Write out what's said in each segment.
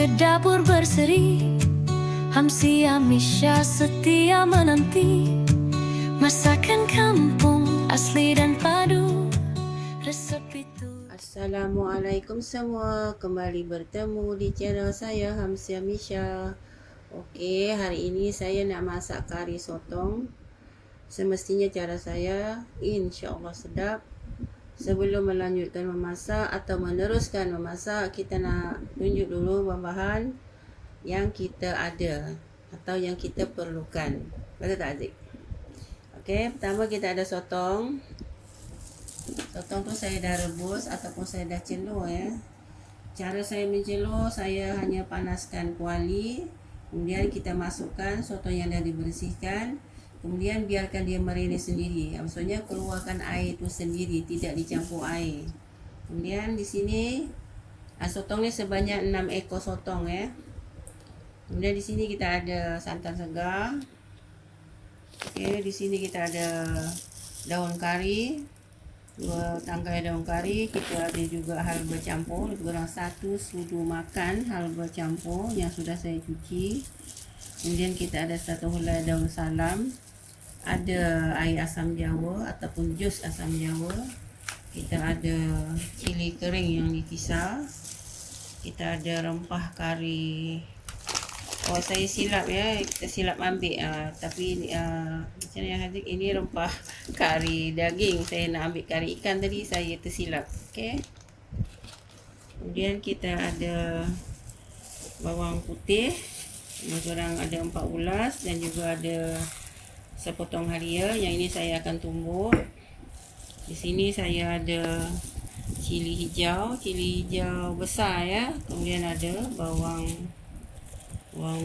ke dapur berseri, Hamsi Amisha setia menanti masakan kampung asli dan padu resep itu. Assalamualaikum semua, kembali bertemu di channel saya Hamsi Amisha. Okey, hari ini saya nak masak kari sotong. Semestinya cara saya insya-Allah sedap. Sebelum melanjutkan memasak atau meneruskan memasak, kita nak tunjuk dulu bahan-bahan yang kita ada atau yang kita perlukan. Betul tak, Aziz? Okey, pertama kita ada sotong. Sotong tu saya dah rebus ataupun saya dah celur ya. Cara saya mencelur, saya hanya panaskan kuali. Kemudian kita masukkan sotong yang dah dibersihkan. Kemudian biarkan dia marinate sendiri. Maksudnya keluarkan air itu sendiri, tidak dicampur air. Kemudian di sini sotong ni sebanyak 6 ekor sotong ya. Kemudian di sini kita ada santan segar. Okey, di sini kita ada daun kari, 2 tangkai daun kari. Kita ada juga halba campur, lebih kurang 1 sudu makan halba campur yang sudah saya cuci. Kemudian kita ada 1 helai daun salam, ada air asam jawa ataupun jus asam jawa. Kita ada cili kering yang dikisar. Kita ada rempah kari. Oh, saya silap ya, kita silap ambil tapi macam mana Haziq, ini rempah kari daging. Saya nak ambil kari ikan tadi, saya tersilap. Okey. Kemudian kita ada bawang putih, kurang ada 4 ulas, dan juga ada sepotong halia. Yang ini saya akan tumbuk. Di sini saya ada cili hijau besar ya. Kemudian ada bawang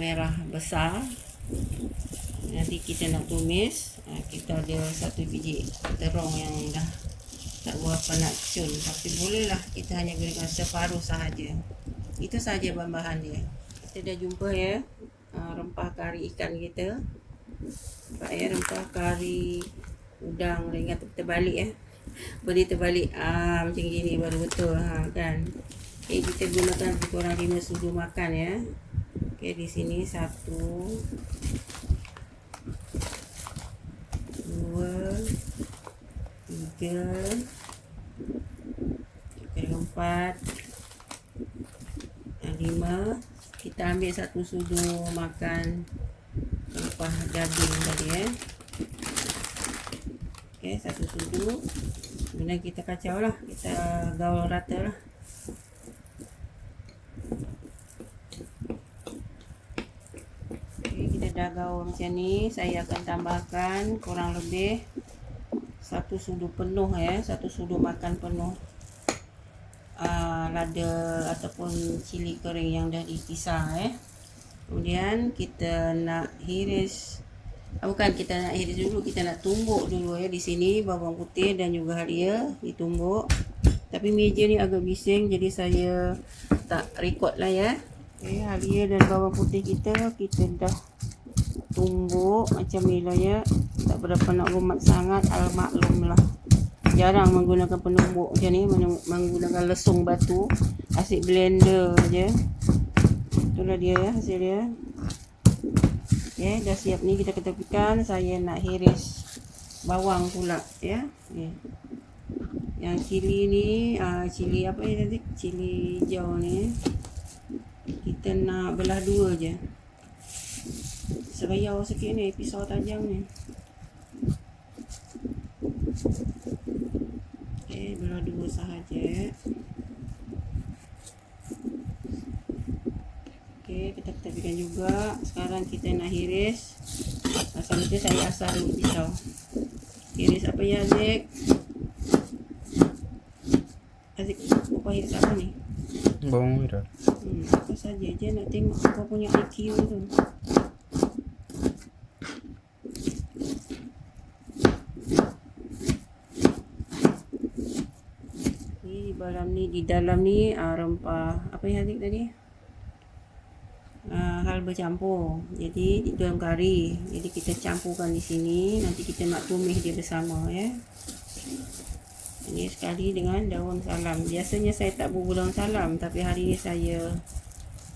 merah besar. Nanti kita nak tumis. Kita ada 1 biji terong yang dah tak berapa nak cun, tapi bolehlah kita hanya gunakan separuh sahaja. Itu sahaja bahan-bahan dia. Kita dah jumpa ya rempah kari ikan kita. Nampak ya, rempah kari udang. Ingat terbalik ya. Boleh terbalik macam gini baru betul kan. Okay, kita gunakan lebih kurang 5 sudu makan ya. Okay, di sini 1 2 3 4 5. Kita ambil 1 sudu makan rempah daging tadi ya. Okey, 1 sudu. Kemudian kita kacau lah, kita gaul rata lah. Okey, kita dah gaul macam ni. Saya akan tambahkan kurang lebih 1 sudu penuh ya, 1 sudu makan penuh lada ataupun cili kering yang dah dikisar ya. Kemudian kita nak hiris, kita nak hiris dulu, kita nak tumbuk dulu ya. Di sini bawang putih dan juga halia ditumbuk. Tapi meja ni agak bising, jadi saya tak record lah ya. Okay, halia dan bawang putih kita dah tumbuk macam ni lah ya. Tak berapa nak rumat sangat, maklum lah. Jarang menggunakan penumbuk macam ni, menggunakan lesung batu, asyik blender je. Itulah dia hasil dia. Okay, dah siap ni, kita ketepikan. Saya nak hiris bawang pula ya. Okay. Yang cili ni cili apa ni tadi, cili hijau ni kita nak belah 2 je. Serayau sikit ni, pisau tajam ni. Okay, belah 2 sahaja. Okey, kita tepikan juga. Sekarang kita nak hiris. Asal itu saya asar dulu pisau. Hiris apa ya, Aziz? Aziz, apa hiris apa ni? Bawang merah. Apa saja je nak tengok apa punya IQ tu. Di dalam ni rempah apa yang Aziz tadi? Hal bercampur. Jadi dalam kari. Jadi kita campurkan di sini. Nanti kita nak tumis dia bersama ya. Ini sekali dengan daun salam. Biasanya saya tak bubuh daun salam, tapi hari ini saya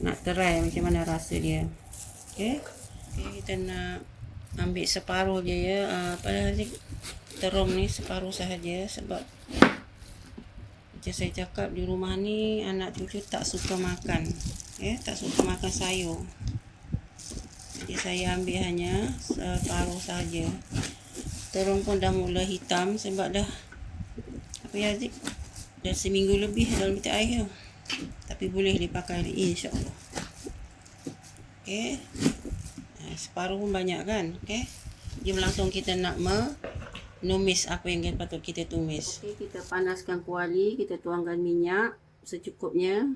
nak try macam mana rasa dia. Okay, kita nak ambil separuh je ya. Pada hari terung ni separuh sahaja, sebab macam saya cakap di rumah ni anak cucu tak suka makan, tak suka makan sayur. Jadi saya ambil hanya separuh sahaja. Terung pun dah mula hitam sebab dah dah seminggu lebih dalam peti air tu. Tapi boleh dipakai insya-Allah. Okey. Separuh pun banyak kan? Okey. Jom langsung kita nak menumis apa yang patut kita tumis. Okey, kita panaskan kuali, kita tuangkan minyak secukupnya.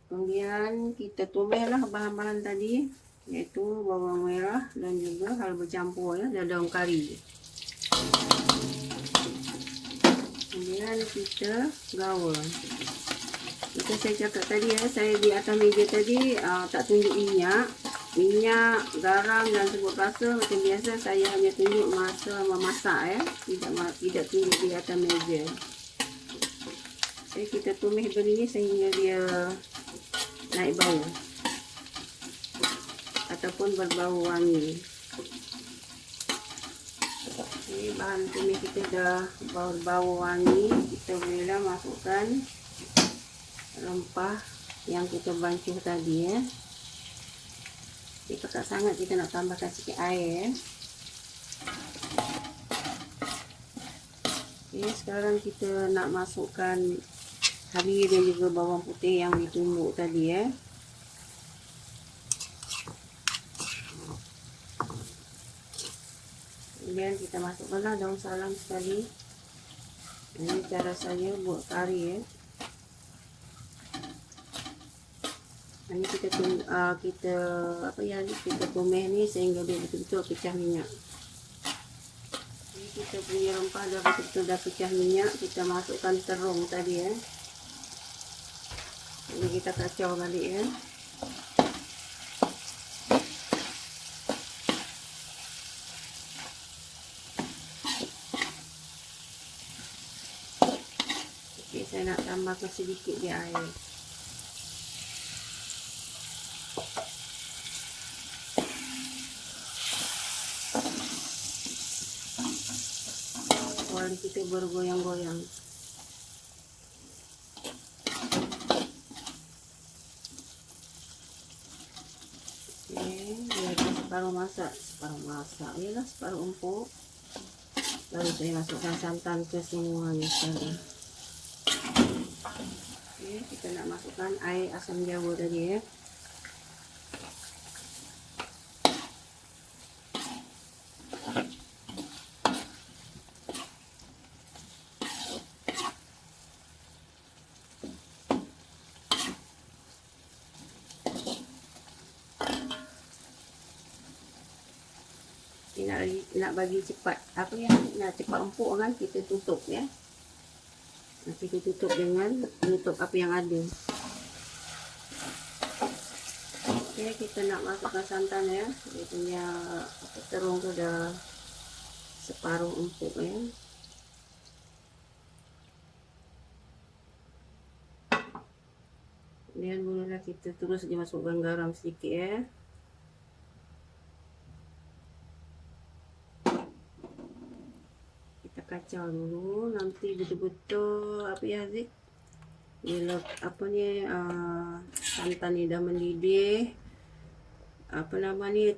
Kemudian kita tumislah bahan-bahan tadi, iaitu bawang merah dan juga hal bercampur ya, dan daun kari. Kemudian kita gaul. Itu saya cakap tadi ya, saya di atas meja tadi tak tunjuk minyak, garam dan sebut rasa macam biasa. Saya hanya tunjuk masa memasak ya, tidak tunjuk di atas meja. Jadi kita tumis beri sehingga dia naik bau ataupun berbau wangi. Ini bahan tumis kita dah berbau wangi, kita bolehlah masukkan rempah yang kita bancuh tadi ya. Jika tak sangat, kita nak tambahkan sikit air. Okey, sekarang kita nak masukkan kari dan juga bawang putih yang ditumbuk tadi ya. Kemudian kita masukkanlah daun salam sekali. Ini cara saya buat kari ya. Ini kita tumis ni sehingga dia betul-betul pecah minyak. Ini kita punya rempah dah betul-betul dah pecah minyak. Kita masukkan terung tadi ya. Ini kita kacau balik ya. Okey, saya nak tambahkan sedikit di air. Kuali kita bergoyang-goyang. Dia dah separuh masak, ialah separuh empuk. Lalu saya masukkan santan ke semuanya sekali. Okey, kita nak masukkan air asam jawa tadi ya. Nak bagi cepat nak cepat empuk kan, kita tutup ya. Nanti kita tutup dengan penutup apa yang ada. Okey, kita nak masukkan santan ya. Dia punya terung tu dah separuh empuk ya. Kemudian bolehlah kita terus masukkan garam sedikit ya. Kacau dulu, nanti betul-betul bila santan ni dah mendidih,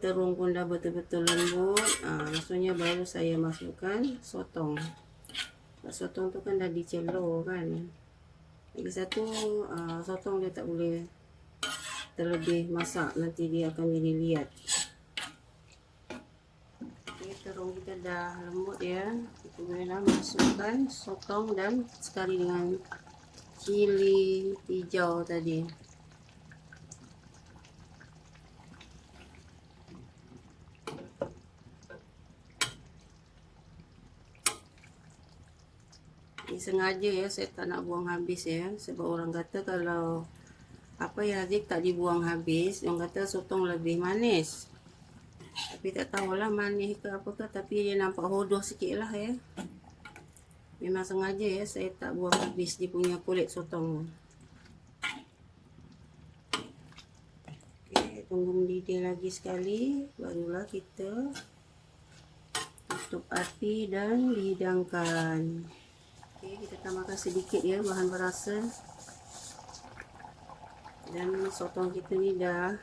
terung pun dah betul-betul lembut, maksudnya baru saya masukkan sotong. Sotong tu kan dah dicelur kan. Lagi satu, sotong dia tak boleh terlebih masak, nanti dia akan jadi liat. Terung kita dah lembut ya. Kita bolehlah masukkan sotong dan sekali dengan cili hijau tadi. Ini sengaja ya, saya tak nak buang habis ya. Sebab orang kata kalau tak dibuang habis, orang kata sotong lebih manis. Tapi tak tahulah manis ke apakah, tapi dia nampak hodoh sikit lah ya. Memang sengaja ya, saya tak buang habis dia punya kulit sotong. tunggu mendidih lagi sekali, barulah kita tutup api dan dihidangkan. Okey, kita tambahkan sedikit ya bahan perasa. Dan sotong kita ni dah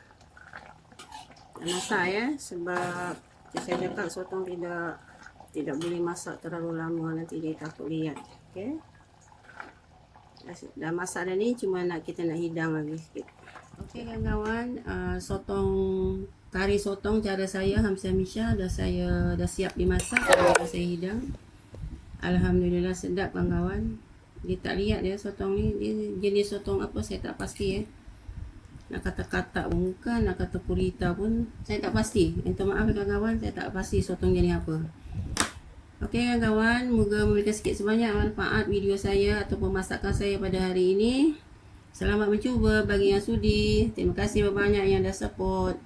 masak ya, sebab saya cakap sotong tidak boleh masak terlalu lama, nanti dia takut liat. Okey, dah masak dah ni, cuma kita nak hidang lagi sikit. Okey kawan-kawan, sotong kari sotong cara saya Hamsia Misha dah siap dimasak, dah saya hidang. Alhamdulillah sedap kawan-kawan. Dia tak lihat ya sotong ni, dia jenis sotong apa saya tak pasti ya. Nak kata katak pun bukan, nak kata purita pun saya tak pasti. Minta maaf kawan-kawan, saya tak pasti sotong jenis apa. Okey kawan-kawan, moga memberikan sikit sebanyak manfaat video saya ataupun masakan saya pada hari ini. Selamat mencuba bagi yang sudi. Terima kasih banyak yang dah support.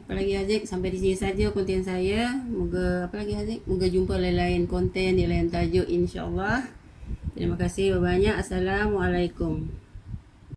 Apalagi Haziq, sampai di sini saja konten saya. Moga Haziq, moga jumpa lain-lain konten di lain tajuk insya-Allah. Terima kasih banyak. Assalamualaikum.